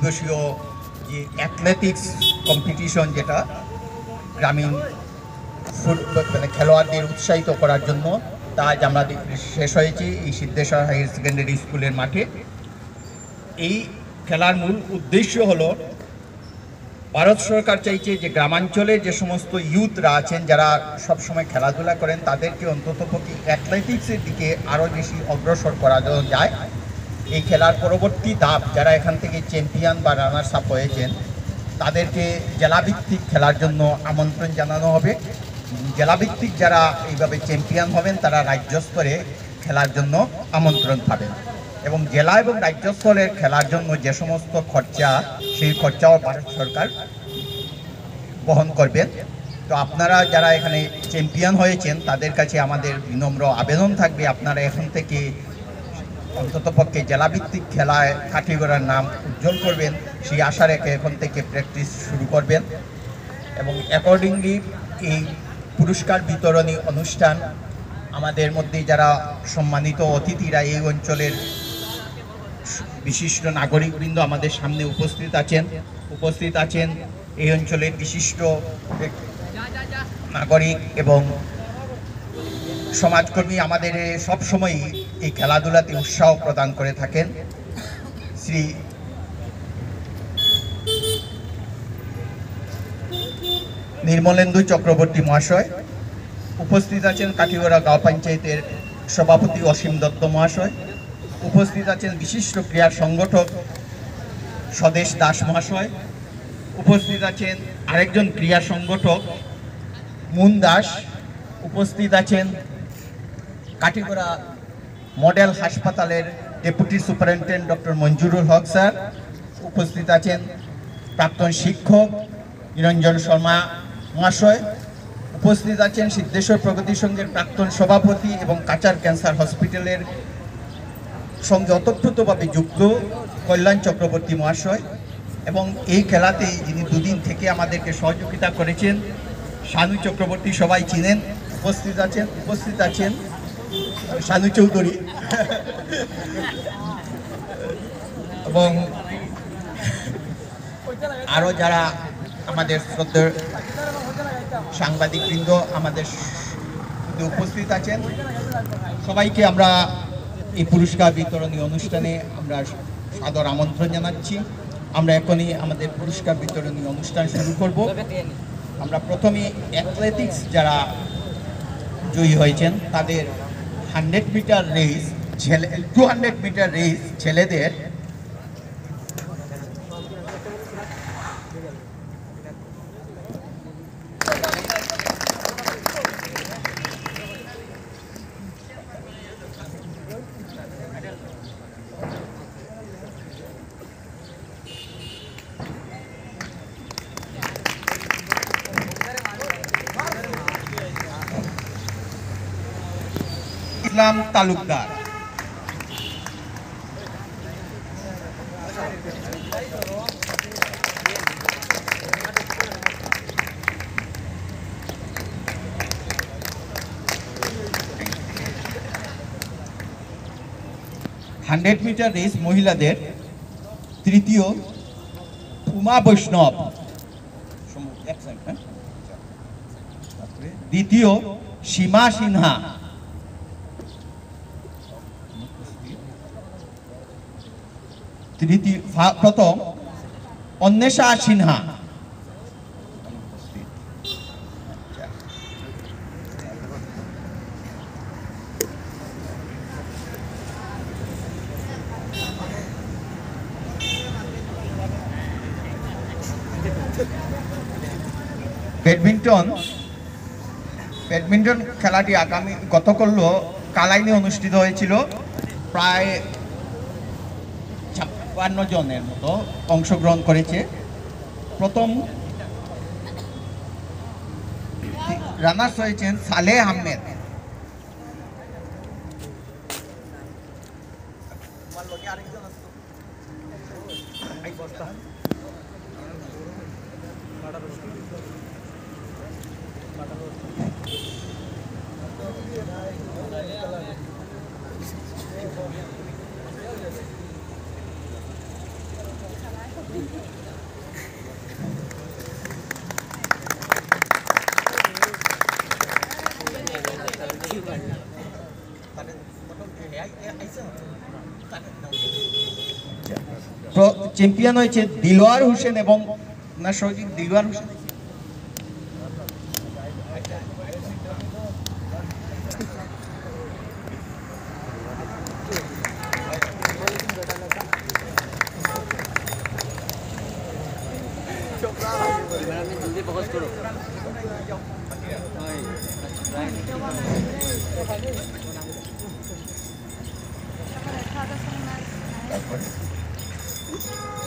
দিবসীয় যে athletics competition, যেটা গ্রামীণ মানে খেলোয়াড়দের উৎসাহিত করার জন্য, তা আজ আমরা শেষ হয়েছে এই সিদ্ধেশ্বর হায়ার সেকেন্ডারি স্কুলের মাঠে। এই খেলার মূল উদ্দেশ্য হলো, ভারত সরকার চাইছে যে গ্রামাঞ্চলে যে সমস্ত ইউথরা আছেন যারা সবসময় খেলাধুলা করেন, তাদেরকে অন্ততপক্ষে অ্যাথলেটিক্সের দিকে আরও বেশি অগ্রসর করা যায়। এই খেলার পরবর্তী ধাপ যারা এখান থেকে চ্যাম্পিয়ন বা রানার্স আপ হয়েছেন, তাদেরকে জেলাভিত্তিক খেলার জন্য আমন্ত্রণ জানানো হবে। জেলাভিত্তিক যারা এইভাবে চ্যাম্পিয়ন হবেন, তারা রাজ্য স্তরে খেলার জন্য আমন্ত্রণ পাবেন। এবং জেলা এবং রাজ্য স্তরের খেলার জন্য যে সমস্ত খরচা, সেই খরচাও ভারত সরকার বহন করবেন। তো আপনারা যারা এখানে চ্যাম্পিয়ন হয়েছেন, তাদের কাছে আমাদের বিনম্র আবেদন থাকবে, আপনারা এখন থেকে অন্ততপক্ষে জেলাভিত্তিক খেলায় কাঠিগড়ার নাম উজ্জ্বল করবেন, সেই আশা রেখে এখন থেকে প্র্যাকটিস শুরু করবেন। এবং অ্যাকর্ডিংলি এই পুরস্কার বিতরণী অনুষ্ঠান, আমাদের মধ্যে যারা সম্মানিত অতিথিরা, এই অঞ্চলের বিশিষ্ট নাগরিকবৃন্দ আমাদের সামনে উপস্থিত আছেন এই অঞ্চলের বিশিষ্ট নাগরিক এবং সমাজকর্মী আমাদের সবসময়ই এই খেলাধুলাতে উৎসাহ প্রদান করে থাকেন। শ্রী নির্মলেন্দু চক্রবর্তী মহাশয় উপস্থিত আছেন, কাঠিগড়া গাঁও পঞ্চায়েতের সভাপতি অসীম দত্ত মহাশয় উপস্থিত আছেন, বিশিষ্ট ক্রীড়া সংগঠক স্বদেশ দাস মহাশয় উপস্থিত আছেন, আরেকজন ক্রীড়া সংগঠক মুন দাস উপস্থিত আছেন, কাঠিগড়া মডেল হাসপাতালের ডেপুটি সুপারিনটেন্ডেন্ট ডক্টর মঞ্জুরুল হক স্যার উপস্থিত আছেন, প্রাক্তন শিক্ষক নিরঞ্জন শর্মা মহাশয় উপস্থিত আছেন, সিদ্ধেশ্বর প্রগতি সংঘের প্রাক্তন সভাপতি এবং কাচার ক্যান্সার হসপিটালের সঙ্গে ওতপ্রোতভাবে যুক্ত কল্যাণ চক্রবর্তী মহাশয়, এবং এই খেলাতেই যিনি দুদিন থেকে আমাদেরকে সহযোগিতা করেছেন শানু চক্রবর্তী, সবাই চিনেন, উপস্থিত আছেন শানু চৌধুরী এবং আরও যারা আমাদের শ্রদ্ধেয় সাংবাদিকবৃন্দ আমাদের উপস্থিত আছেন, সবাইকে আমরা এই পুরস্কার বিতরণী অনুষ্ঠানে আমরা সাদর আমন্ত্রণ জানাচ্ছি। আমরা এখনই আমাদের পুরস্কার বিতরণী অনুষ্ঠান শুরু করব। আমরা প্রথমে অ্যাথলেটিক্স যারা জয়ী হয়েছেন তাদের 100 মিটার রেস, 200 মিটার রেস ছেলেদের Islam Talukdar, hundred metre race মহিলাদের তৃতীয় উমা বৈষ্ণব, দ্বিতীয় সীমা সিনহা, প্রথম অন্বেষা সিনহা, ব্যাডমিন্টন খেলাটি গতকাল কালাইনে অনুষ্ঠিত হয়েছিল। প্রায় 56 জনের মতো অংশগ্রহণ করেছে। প্রথম রানার্স হয়েছেন সালেহ আহমেদ, চ্যাম্পিয়ন হয়েছে দিলওয়ার হোসেন এবং ওনার সহযোগী দিলওয়ার হোসেন।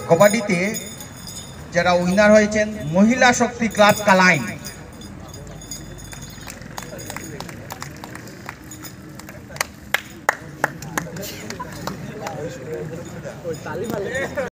কবাডিতে যারা উইনার হয়েছেন মহিলা শক্তি ক্লাব কালাইন।